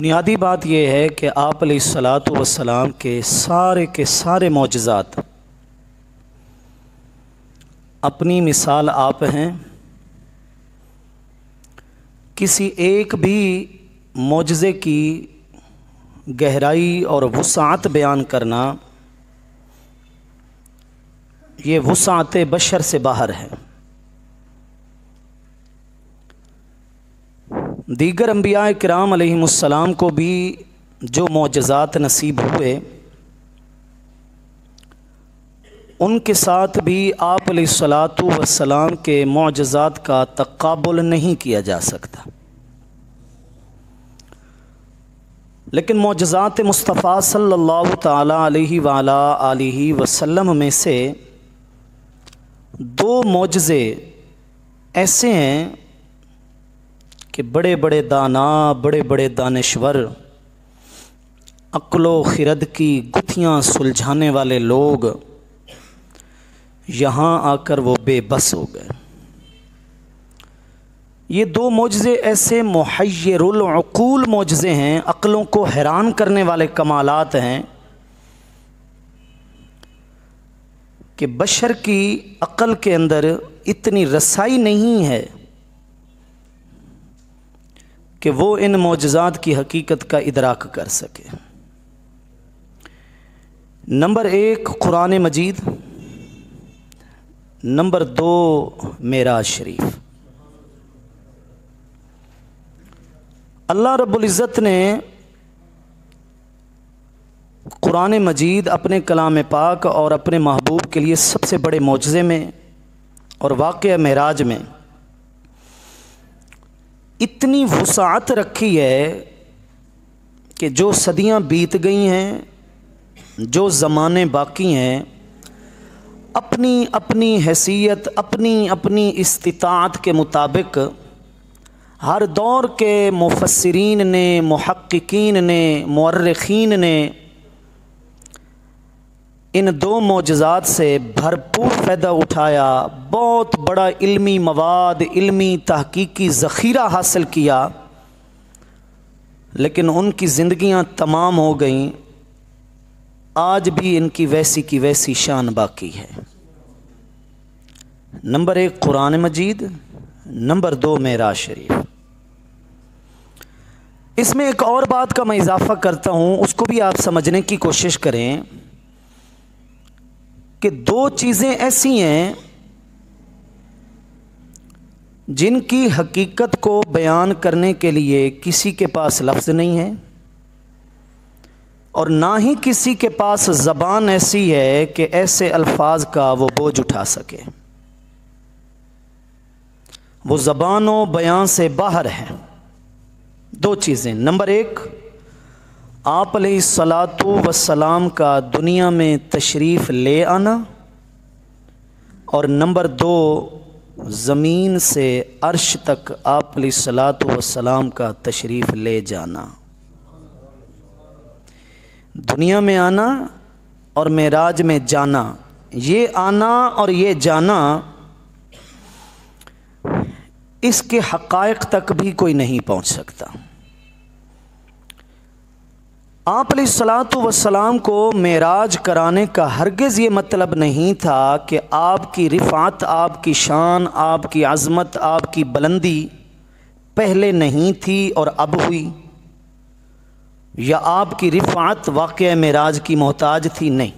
बुनियादी बात यह है कि आप अलैहिस्सलातु वस्सलाम के सारे मौजज़ात अपनी मिसाल आप हैं। किसी एक भी मौजज़े की गहराई और वुसाअत बयान करना ये वुसाअत बशर से बाहर है। दीगर अंबिया किराम अलैहिमुस्सलाम को भी जो मौजज़ात नसीब हुए उनके साथ भी आप अलैहिस्सलातु वस्सलाम के मौजज़ात का तक़ाबुल नहीं किया जा सकता। लेकिन मौजज़ात मुस्तफ़ा सल्लल्लाहु ताला अलैहि वाला आलिहि वसल्लम में से दो मौजज़े ऐसे हैं कि बड़े बड़े दाना, बड़े बड़े दानिश्वर, अक्लो खिरद की गुत्थियाँ सुलझाने वाले लोग यहाँ आकर वो बेबस हो गए। ये दो मौजज़े ऐसे मुहय्यरुल उक़ूल मौजज़े हैं, अक़लों को हैरान करने वाले कमालात हैं कि बशर की अक़ल के अंदर इतनी रसाई नहीं है कि वो इन मौजज़ात की हकीकत का इदराक कर सके। नंबर एक कुरान मजीद, नंबर दो मेराज शरीफ। अल्लाह रब्बुल इज़्ज़त ने कुरान मजीद अपने कलाम पाक और अपने महबूब के लिए सबसे बड़े मौजज़े में और वाक़या मेराज में इतनी वुसाअत रखी है कि जो सदियां बीत गई हैं, जो ज़माने बाकी हैं, अपनी अपनी हैसियत, अपनी अपनी इस्तिताअत के मुताबिक हर दौर के मुफस्सिरीन ने, मुहक्किकीन ने, मुअर्रिखीन ने इन दो मौजज़ात से भरपूर फ़ायदा उठाया। बहुत बड़ा इल्मी मवाद, इल्मी तहकीकी ज़ख़ीरा हासिल किया, लेकिन उनकी ज़िंदगियां तमाम हो गईं। आज भी इनकी वैसी की वैसी शान बाकी है। नंबर एक कुरान मजीद, नंबर दो मेराज शरीफ। इसमें एक और बात का मैं इजाफ़ा करता हूँ, उसको भी आप समझने की कोशिश करें कि दो चीज़ें ऐसी हैं जिनकी हकीकत को बयान करने के लिए किसी के पास लफ्ज़ नहीं है और ना ही किसी के पास ज़बान ऐसी है कि ऐसे अल्फाज का वो बोझ उठा सके। वो ज़बान व बयान से बाहर है। दो चीज़ें, नंबर एक आप अलैहिस्सलातु वस्सलाम का दुनिया में तशरीफ़ ले आना और नंबर दो ज़मीन से अर्श तक आप अलैहिस्सलातु वस्सलाम का तशरीफ़ ले जाना। दुनिया में आना और मेराज में जाना, ये आना और ये जाना, इसके हक़ाइक़ तक भी कोई नहीं पहुँच सकता। आप अलैहिस्सलातु वस्सलाम को मेराज कराने का हरगिज़ ये मतलब नहीं था कि आपकी रिफ़ात, आपकी शान, आपकी अज़मत, आपकी बुलंदी पहले नहीं थी और अब हुई, या आपकी रिफ़ात वाक़या मेराज की मोहताज थी। नहीं,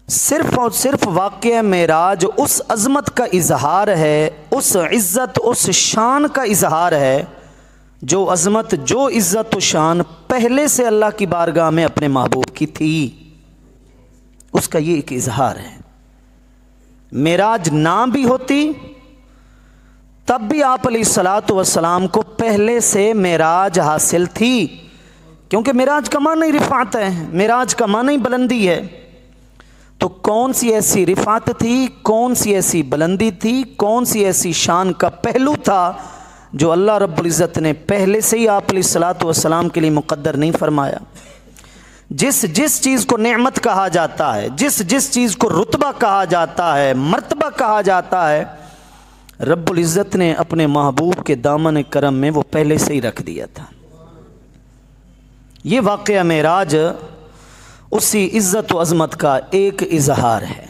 सिर्फ़ और सिर्फ वाक़या मेराज उस अज़मत का इजहार है, उस इज़्ज़त, उस शान का इजहार है जो अज़मत, जो इज़्ज़त व शान पहले से अल्लाह की बारगाह में अपने महबूब की थी, उसका ये एक इजहार है। मेराज ना भी होती तब भी आप अलैहिस्सलातु वस्सलाम को पहले से मेराज हासिल थी, क्योंकि मेराज का माना ही रिफ़ात है, मेराज का माना ही बुलंदी है। तो कौन सी ऐसी रिफ़ात थी, कौन सी ऐसी बुलंदी थी, कौन सी ऐसी शान का पहलू था जो अल्लाह रब्बुल इज़्ज़त ने पहले से ही आप अलैहिस्सलातु वस्सलाम के लिए मुक़द्दर नहीं फरमाया। जिस जिस चीज़ को नेमत कहा जाता है, जिस जिस चीज़ को रुतबा कहा जाता है, मर्तबा कहा जाता है, रब्बुल इज़्ज़त ने अपने महबूब के दामन करम में वो पहले से ही रख दिया था। ये वाक़या मेराज उसी इज़्ज़त व अज़मत का एक इजहार है।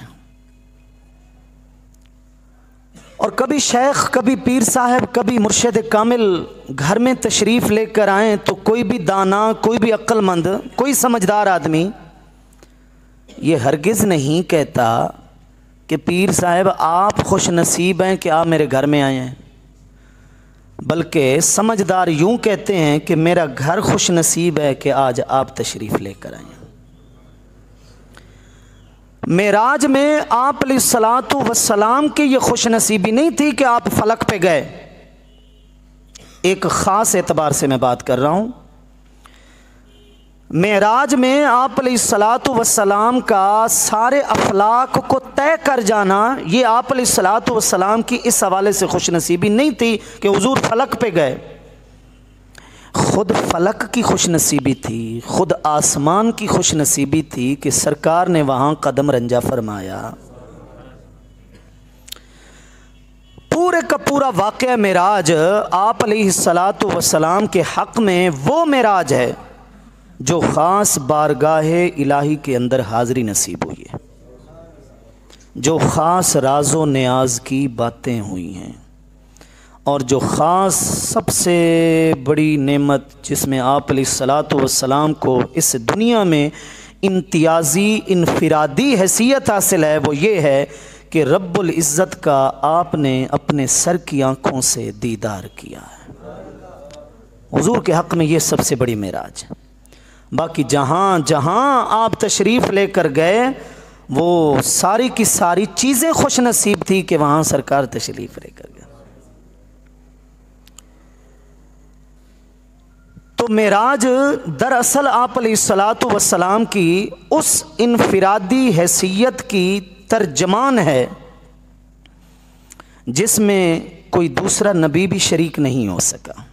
और कभी शेख, कभी पीर साहब, कभी मुर्शिद कामिल घर में तशरीफ़ लेकर आएँ तो कोई भी दाना, कोई भी अक्लमंद, कोई समझदार आदमी ये हरगिज़ नहीं कहता कि पीर साहब आप खुश नसीब हैं कि आप मेरे घर में आए हैं, बल्कि समझदार यूँ कहते हैं कि मेरा घर खुश नसीब है कि आज आप तशरीफ़ लेकर आए हैं। मेराज में आप अलैहिस्सलातु वस्सलाम की ये खुश नसीबी नहीं थी कि आप फलक पे गए। एक ख़ास एतबार से मैं बात कर रहा हूँ। मेराज में आप अलैहिस्सलातु वस्सलाम का सारे अफलाक को तय कर जाना, ये आप अलैहिस्सलातु वस्सलाम की इस हवाले से खुश नसीबी नहीं थी कि हुजूर फलक पे गए। खुद फलक की खुश नसीबी थी, खुद आसमान की खुश नसीबी थी कि सरकार ने वहाँ कदम रंजा फरमाया। पूरे का पूरा वाक़या मेराज आप अलैहिस्सलातु वस्सलाम के हक़ में वो मेराज है जो ख़ास बारगाहे इलाही के अंदर हाज़री नसीब हुई है, जो ख़ास राज़ो नियाज़ की बातें हुई हैं, और जो ख़ास सबसे बड़ी नेमत जिसमें आप अलैहिस्सलातु वस्सलाम को इस दुनिया में इम्तियाज़ी इनफिरादी हैसियत हासिल है, वो ये है कि रब्बुल इज़्ज़त का आपने अपने सर की आँखों से दीदार किया है। हुजूर के हक़ में ये सबसे बड़ी मेराज है। बाकी जहाँ जहाँ आप तशरीफ़ लेकर गए वो सारी की सारी चीज़ें खुश नसीब थी कि वहाँ सरकार तशरीफ़ लेकर गए। तो मेराज दरअसल आप अलैहिस्सलातु वस्सलाम की उस इनफिरादी हैसियत की तर्जमान है जिसमें कोई दूसरा नबी भी शरीक नहीं हो सका।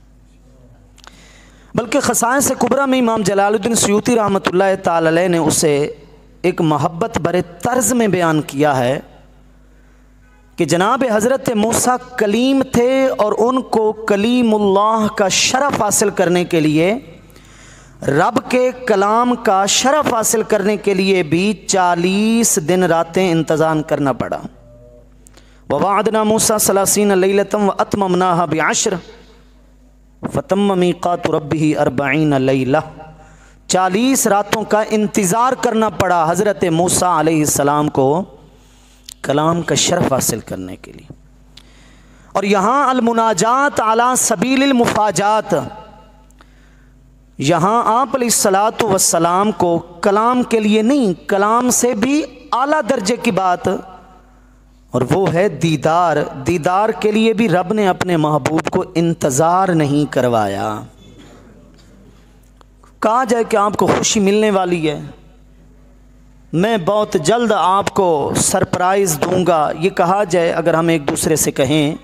बल्कि ख़साइस कुबरा में इमाम जलालुद्दीन सुयूती रहमतुल्लाह ताला अलैह ने उसे एक मोहब्बत भरे तर्ज़ में बयान किया है कि जनाब हज़रत मूसा कलीम थे और उनको कलीमुल्लाह का शरफ़ हासिल करने के लिए, रब के कलाम का शरफ़ हासिल करने के लिए भी 40 दिन रातें इंतज़ार करना पड़ा। ववाअदना मूसा 30 लैलतन व अतममनाहा बिअश्र फ़तम्म मीक़ातु रब्बिही 40 लैला। 40 रातों का इंतज़ार करना पड़ा हज़रत मूसा अलैहिस्सलाम को कलाम का शरफ़ हासिल करने के लिए। और यहाँ अलमुनाजात अला सबीलिल मुफाजात, यहाँ आप अलैहिस्सलातु वस्सलाम को कलाम के लिए नहीं, कलाम से भी आला दर्जे की बात, और वो है दीदार। दीदार के लिए भी रब ने अपने महबूब को इंतज़ार नहीं करवाया। कहा जाए कि आपको खुशी मिलने वाली है, मैं बहुत जल्द आपको सरप्राइज़ दूंगा, ये कहा जाए अगर हम एक दूसरे से कहें,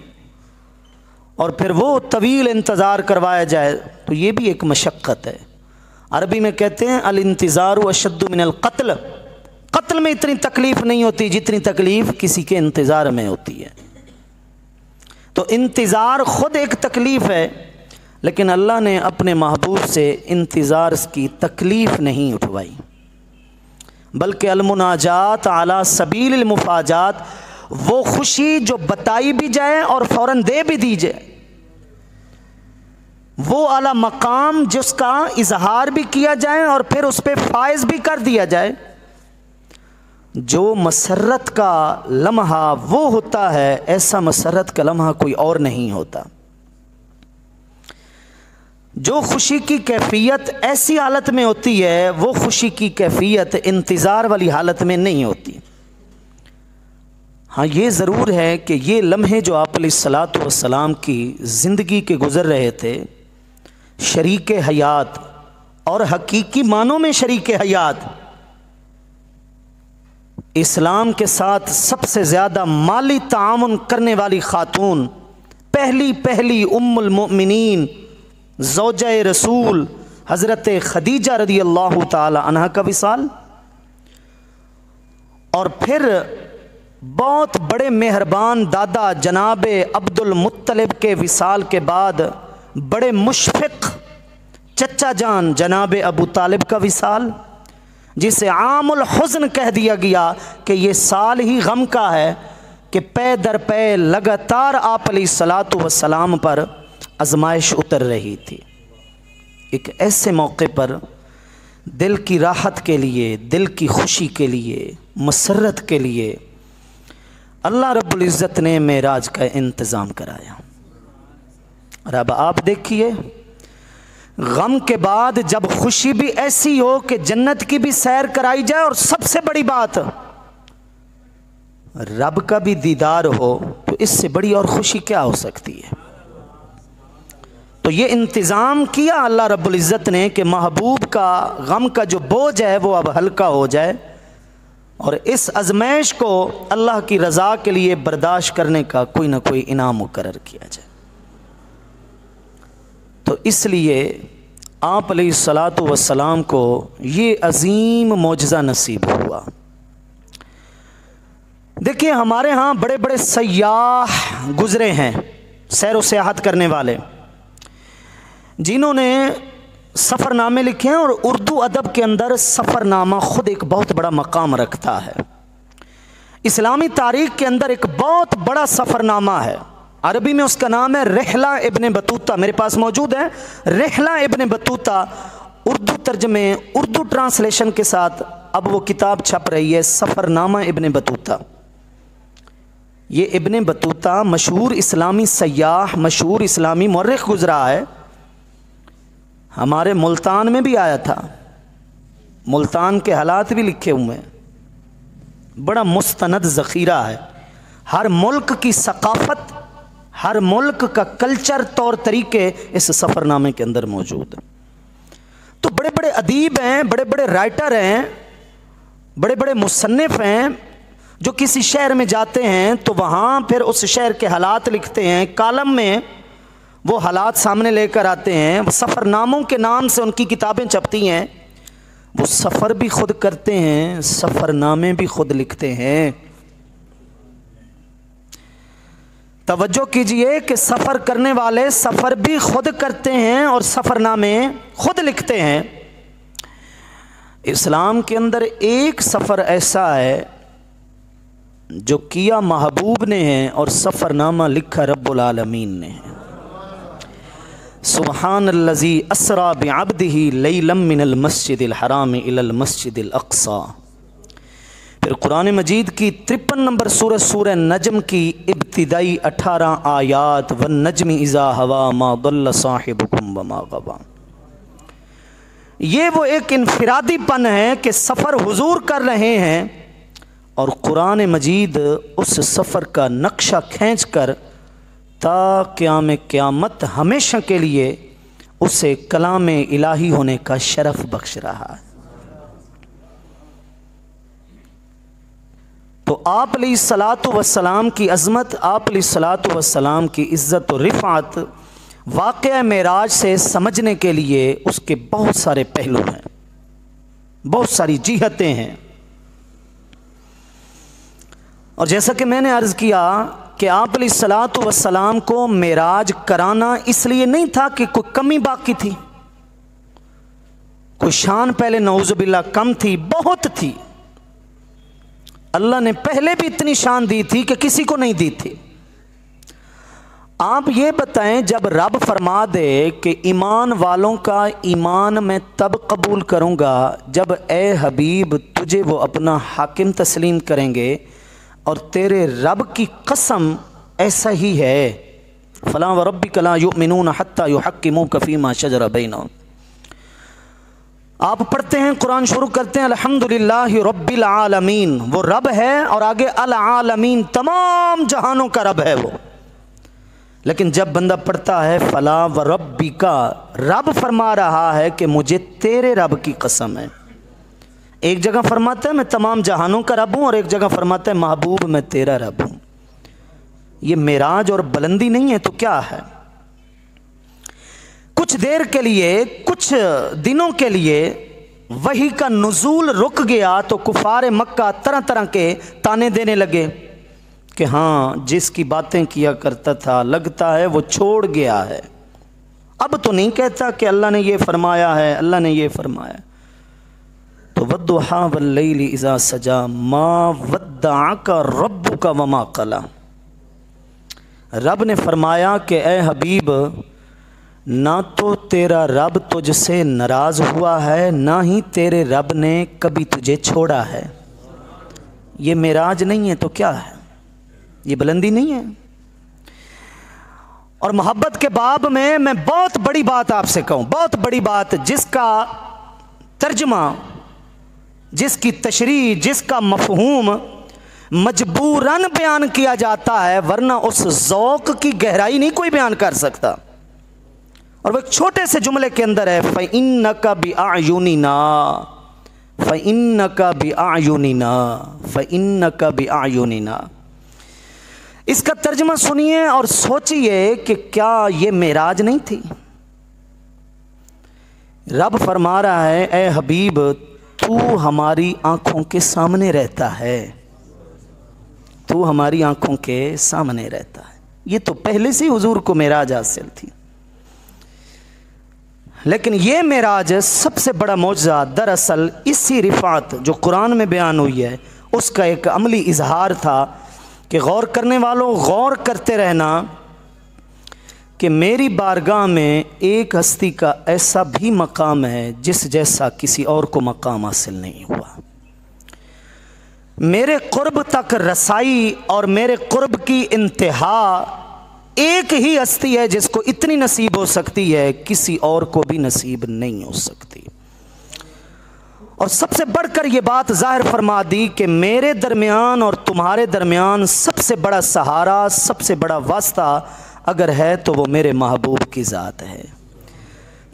और फिर वो तवील इंतज़ार करवाया जाए, तो ये भी एक मशक्क़त है। अरबी में कहते हैं अल इंतज़ारु अशद्दु मिनल क़त्ल। कत्ल में इतनी तकलीफ़ नहीं होती जितनी तकलीफ़ किसी के इंतज़ार में होती है। तो इंतज़ार ख़ुद एक तकलीफ़ है, लेकिन अल्लाह ने अपने महबूब से इंतज़ार की तकलीफ़ नहीं उठवाई, बल्कि अलमुनाजात अला सबीलिल मुफाजात, वो खुशी जो बताई भी जाए और फ़ौरन दे भी दी जाए, वो आला मकाम जिसका इजहार भी किया जाए और फिर उस पर फायज़ भी कर दिया जाए, जो मसरत का लम्हा वो होता है, ऐसा मसरत का लम्हा कोई और नहीं होता। जो खुशी की कैफियत ऐसी हालत में होती है, वो खुशी की कैफियत इंतज़ार वाली हालत में नहीं होती। हाँ, ये ज़रूर है कि ये लम्हे जो आप अलैहिस्सलातु वस्सलाम की ज़िंदगी के गुज़र रहे थे, शरीक हयात और हकीकी मानों में शरीक हयात, इस्लाम के साथ सबसे ज़्यादा माली ताआमुन करने वाली ख़ातून, पहली उम्मुल मोमिनीन ज़ौजा रसूल हज़रत खदीजा रदी अल्लाह ताला अन्हा का विसाल, और फिर बहुत बड़े मेहरबान दादा जनाब अब्दुल मुत्तलिब के विसाल के बाद बड़े मुशफ़िक़ चचा जान जनाब अबू तालिब का विसाल, जिसे आमुल हुज़्न कह दिया गया कि ये साल ही गम का है कि पै दर पै लगातार आप अलैहिस्सलातु वस्सलाम पर आजमाइश उतर रही थी। एक ऐसे मौके पर दिल की राहत के लिए, दिल की खुशी के लिए, मसरत के लिए अल्लाह रब्बुल इज़्ज़त ने मेराज का इंतज़ाम कराया। और अब आप देखिए, गम के बाद जब खुशी भी ऐसी हो कि जन्नत की भी सैर कराई जाए, और सबसे बड़ी बात रब का भी दीदार हो, तो इससे बड़ी और खुशी क्या हो सकती है। तो ये इंतज़ाम किया अल्लाह रब्बुल इज़्ज़त ने कि महबूब का गम का जो बोझ है वो अब हल्का हो जाए, और इस आजमाइश को अल्लाह की रज़ा के लिए बर्दाश्त करने का कोई ना कोई इनाम मुकर्रर किया जाए। तो इसलिए आप अलैहिस्सलातु वस्सलाम को ये अजीम मौजज़ा नसीब हुआ। देखिए, हमारे यहाँ बड़े बड़े सयाह गुज़रे हैं, सैर व सियाहत करने वाले, जिन्होंने सफ़रनामे लिखे हैं, और उर्दू अदब के अंदर सफ़रनामा ख़ुद एक बहुत बड़ा मकाम रखता है। इस्लामी तारीख़ के अंदर एक बहुत बड़ा सफ़रनामा है, अरबी में उसका नाम है रिहला इब्न बतूता। मेरे पास मौजूद है रिहला इब्न बतूता, उर्दू तर्जमे, उर्दू ट्रांसलेशन के साथ अब वो किताब छप रही है, सफ़रनामा इब्न बतूता। ये इब्न बतूता मशहूर इस्लामी सयाह, मशहूर इस्लामी मुअर्रिख़ गुज़रा है। हमारे मुल्तान में भी आया था, मुल्तान के हालात भी लिखे हुए हैं। बड़ा मुस्तनद ज़ख़ीरा है, हर मुल्क की सकाफ़त, हर मुल्क का कल्चर, तौर तरीके इस सफ़रनामे के अंदर मौजूद हैं। तो बड़े बड़े अदीब हैं, बड़े बड़े राइटर हैं, बड़े बड़े मुसन्निफ़ हैं, जो किसी शहर में जाते हैं तो वहाँ फिर उस शहर के हालात लिखते हैं, कालम में वो हालात सामने लेकर आते हैं। सफ़रनामों के नाम से उनकी किताबें छपती हैं। वो सफ़र भी खुद करते हैं, सफ़रनामे भी खुद लिखते हैं। तवज्जो कीजिए कि सफ़र करने वाले सफ़र भी खुद करते हैं और सफ़रनामे खुद लिखते हैं। इस्लाम के अंदर एक सफ़र ऐसा है जो किया महबूब ने है और सफ़रनामा लिखा रब्बुल आलमीन ने है। सुब्हानल्लज़ी अस्रा बिअब्दिही लैलन मिनल मस्जिदिल हराम इलल मस्जिदिल अक़सा। फिर कुरान मजीद की 53 नंबर सूरह नजम की इब्तिदाई 18 आयात, वन नजमी इज़ा हवा मा दल्ल साहिबुकुम वमा गवा। ये वो एक इनफिरादीपन है कि सफ़र हुजूर कर रहे हैं और कुरान मजीद उस सफ़र का नक्शा खींच कर ता क़याम क़यामत हमेशा के लिए उसे कलाम इलाही होने का शरफ़ बख्श रहा है। तो आप अलैहिस्सलातु वस्सलाम की अज़मत, आप अलैहिस्सलातु वस्सलाम की इज़्ज़त और रिफ़ात वाक़या मेराज से समझने के लिए उसके बहुत सारे पहलू हैं, बहुत सारी जिहतें हैं। और जैसा कि मैंने अर्ज़ किया कि आप अलैहिस्सलातु वस्सलाम को मेराज कराना इसलिए नहीं था कि कोई कमी बाकी थी, कोई शान पहले नऊज़ुबिल्लाह कम थी, बहुत थी। अल्लाह ने पहले भी इतनी शान दी थी कि किसी को नहीं दी थी। आप ये बताएं, जब रब फरमा दे कि ईमान वालों का ईमान मैं तब कबूल करूँगा जब ए हबीब तुझे वो अपना हाकिम तस्लीम करेंगे, और तेरे रब की कसम ऐसा ही है, फला व रब्बिक ला युमिनून हत्ता युहक्किमूक फीमा शजरा बैनहुम। आप पढ़ते हैं, कुरान शुरू करते हैं अल्हम्दुलिल्लाहि रब्बिल आलमीन, वो रब है, और आगे अल आलमीन, तमाम जहानों का रब है वो। लेकिन जब बंदा पढ़ता है फला व रब्बिका, रब फरमा रहा है कि मुझे तेरे रब की कसम है। एक जगह फरमाता है मैं तमाम जहानों का रब हूँ, और एक जगह फरमाता है महबूब मैं तेरा रब हूँ। ये मेराज और बुलंदी नहीं है तो क्या है? कुछ देर के लिए, कुछ दिनों के लिए वही का नुज़ूल रुक गया तो कुफार मक्का तरह तरह के ताने देने लगे कि हाँ, जिसकी बातें किया करता था लगता है वो छोड़ गया है। अब तो नहीं कहता कि अल्लाह ने ये फरमाया है, अल्लाह ने ये फरमाया। तो वद्दुहा वल्लैलि इज़ा सजा मा वद्दअका रब्बुका वमा क़ला। रब ने फरमाया कि ए हबीब, ना तो तेरा रब तुझसे नाराज़ हुआ है, ना ही तेरे रब ने कभी तुझे छोड़ा है। ये मेराज नहीं है तो क्या है? ये बुलंदी नहीं है। और मोहब्बत के बाब में मैं बहुत बड़ी बात आपसे कहूँ, बहुत बड़ी बात, जिसका तर्जमा, जिसकी तशरीह, जिसका मफहूम मजबूरन बयान किया जाता है, वरना उस ज़ौक़ की गहराई नहीं कोई बयान कर सकता। और वो एक छोटे से जुमले के अंदर है, फ़इन्नका बिअयुनिना, फ़इन्नका बिअयुनिना, फ़इन्नका बिअयुनिना। इसका तर्जमा सुनिए और सोचिए कि क्या ये मेराज नहीं थी? रब फरमा रहा है, ए हबीब, तू हमारी आंखों के सामने रहता है, तू हमारी आंखों के सामने रहता है। ये तो पहले से हुजूर को मेराज हासिल थी, लेकिन ये मेराज सबसे बड़ा मौजज़ा दरअसल इसी रिफ़ात जो कुरान में बयान हुई है उसका एक अमली इजहार था कि गौर करने वालों गौर करते रहना कि मेरी बारगाह में एक हस्ती का ऐसा भी मकाम है जिस जैसा किसी और को मकाम हासिल नहीं हुआ। मेरे कुर्ब तक रसाई और मेरे कुर्ब की इंतहा एक ही हस्ती है जिसको इतनी नसीब हो सकती है, किसी और को भी नसीब नहीं हो सकती। और सबसे बढ़कर ये बात जाहिर फरमा दी कि मेरे दरमियान और तुम्हारे दरमियान सबसे बड़ा सहारा, सबसे बड़ा वास्ता अगर है तो वो मेरे महबूब की ज़ात है।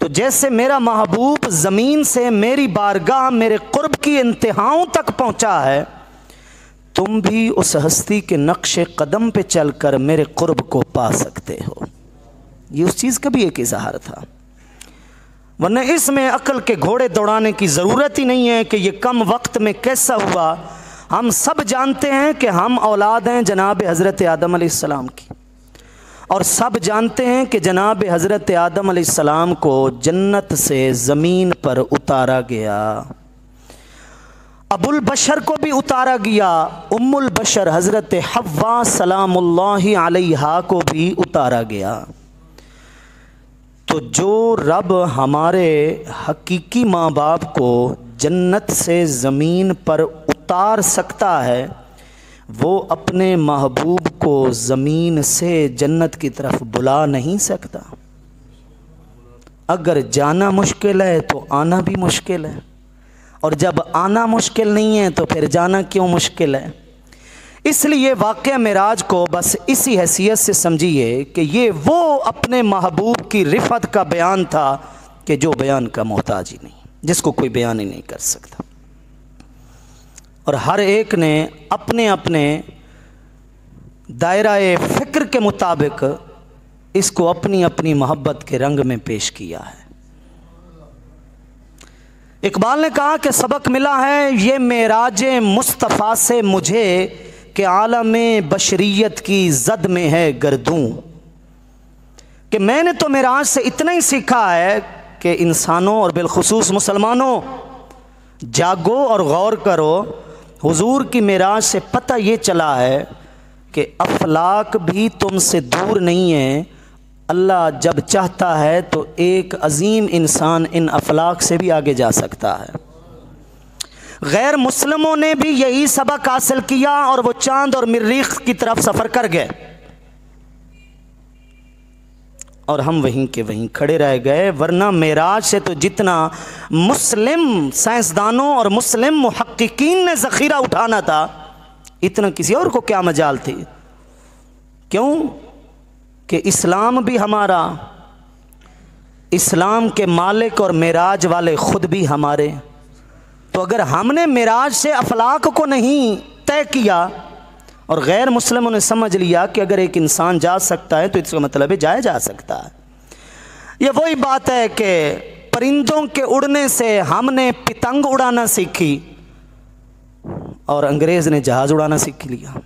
तो जैसे मेरा महबूब ज़मीन से मेरी बारगाह, मेरे कुर्ब की इंतहाओं तक पहुँचा है, तुम भी उस हस्ती के नक्शे कदम पे चलकर मेरे कुर्ब को पा सकते हो। ये उस चीज़ का भी एक इज़हार था, वरना इसमें अक्ल के घोड़े दौड़ाने की ज़रूरत ही नहीं है कि ये कम वक्त में कैसा हुआ। हम सब जानते हैं कि हम औलाद हैं जनाब हज़रत आदम अलैहिस्सलाम की, और सब जानते हैं कि जनाब हज़रत आदम अलैहिस्सलाम को जन्नत से ज़मीन पर उतारा गया, अबुल बशर को भी उतारा गया, उम्मुल बशर हज़रत हव्वा सलामुल्लाहि अलैहा को भी उतारा गया। तो जो रब हमारे हकीकी माँ बाप को जन्नत से ज़मीन पर उतार सकता है, वो अपने महबूब को ज़मीन से जन्नत की तरफ बुला नहीं सकता। अगर जाना मुश्किल है तो आना भी मुश्किल है, और जब आना मुश्किल नहीं है तो फिर जाना क्यों मुश्किल है। इसलिए वाक़या मेराज को बस इसी हैसियत से समझिए कि ये वो अपने महबूब की रिफ़त का बयान था कि जो बयान का मोहताज ही नहीं, जिसको कोई बयान ही नहीं कर सकता। और हर एक ने अपने अपने दायरा फ़िक्र के मुताबिक इसको अपनी अपनी मोहब्बत के रंग में पेश किया है। इकबाल ने कहा कि सबक मिला है ये मेराज मुस्तफ़ा से मुझे कि आलम बशरियत की ज़द में है गर्दूं, कि मैंने तो मेराज से इतना ही सीखा है कि इंसानों और बिलखुसूस मुसलमानों जागो और गौर करो। हुजूर की मेराज से पता ये चला है कि अफलाक भी तुमसे दूर नहीं है। अल्लाह जब चाहता है तो एक अजीम इंसान इन अफलाक से भी आगे जा सकता है। गैर मुस्लिमों ने भी यही सबक हासिल किया और वो चांद और मरीख की तरफ सफ़र कर गए, और हम वहीं के वहीं खड़े रह गए। वरना मेराज से तो जितना मुस्लिम साइंसदानों और मुस्लिम मुहक्किकीन ने ज़ख़ीरा उठाना था, इतना किसी और को क्या मजाल थी। क्यों कि इस्लाम भी हमारा, इस्लाम के मालिक और मेराज वाले ख़ुद भी हमारे। तो अगर हमने मेराज से अफलाक को नहीं तय किया और गैर मुस्लिमों ने समझ लिया कि अगर एक इंसान जा सकता है तो इसका मतलब है जाया जा सकता है। ये वही बात है कि परिंदों के उड़ने से हमने पतंग उड़ाना सीखी और अंग्रेज़ ने जहाज़ उड़ाना सीख लिया।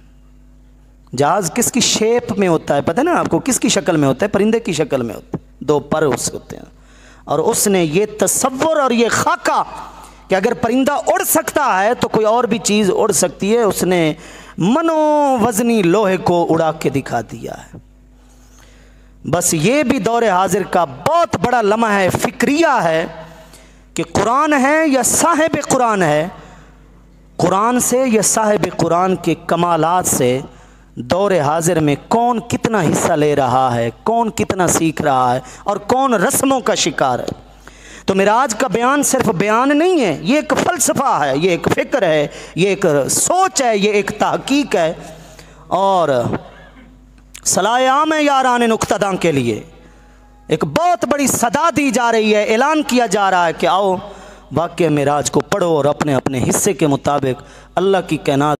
जहाज़ किसकी शेप में होता है पता है ना आपको, किसकी शक्ल में होता है? परिंदे की शक्ल में होता है। दो पर उसके होते हैं। और उसने ये तसव्वुर और ये खाका कि अगर परिंदा उड़ सकता है तो कोई और भी चीज़ उड़ सकती है, उसने मनोवजनी लोहे को उड़ा के दिखा दिया है। बस ये भी दौरे हाजिर का बहुत बड़ा लम्हा है, फिक्रिया है कि कुरान है या साहिब कुरान है, कुरान से या साहिब कुरान के कमालात से दौरे हाजिर में कौन कितना हिस्सा ले रहा है, कौन कितना सीख रहा है और कौन रस्मों का शिकार है। तो मिराज का बयान सिर्फ बयान नहीं है, ये एक फ़लसफ़ा है, ये एक फ़िक्र है, ये एक सोच है, ये एक तहकीक है और सलाए आम है यारान नुक्तदा के लिए एक बहुत बड़ी सदा दी जा रही है, ऐलान किया जा रहा है कि आओ वाक़या मिराज को पढ़ो और अपने अपने हिस्से के मुताबिक अल्लाह की कैनात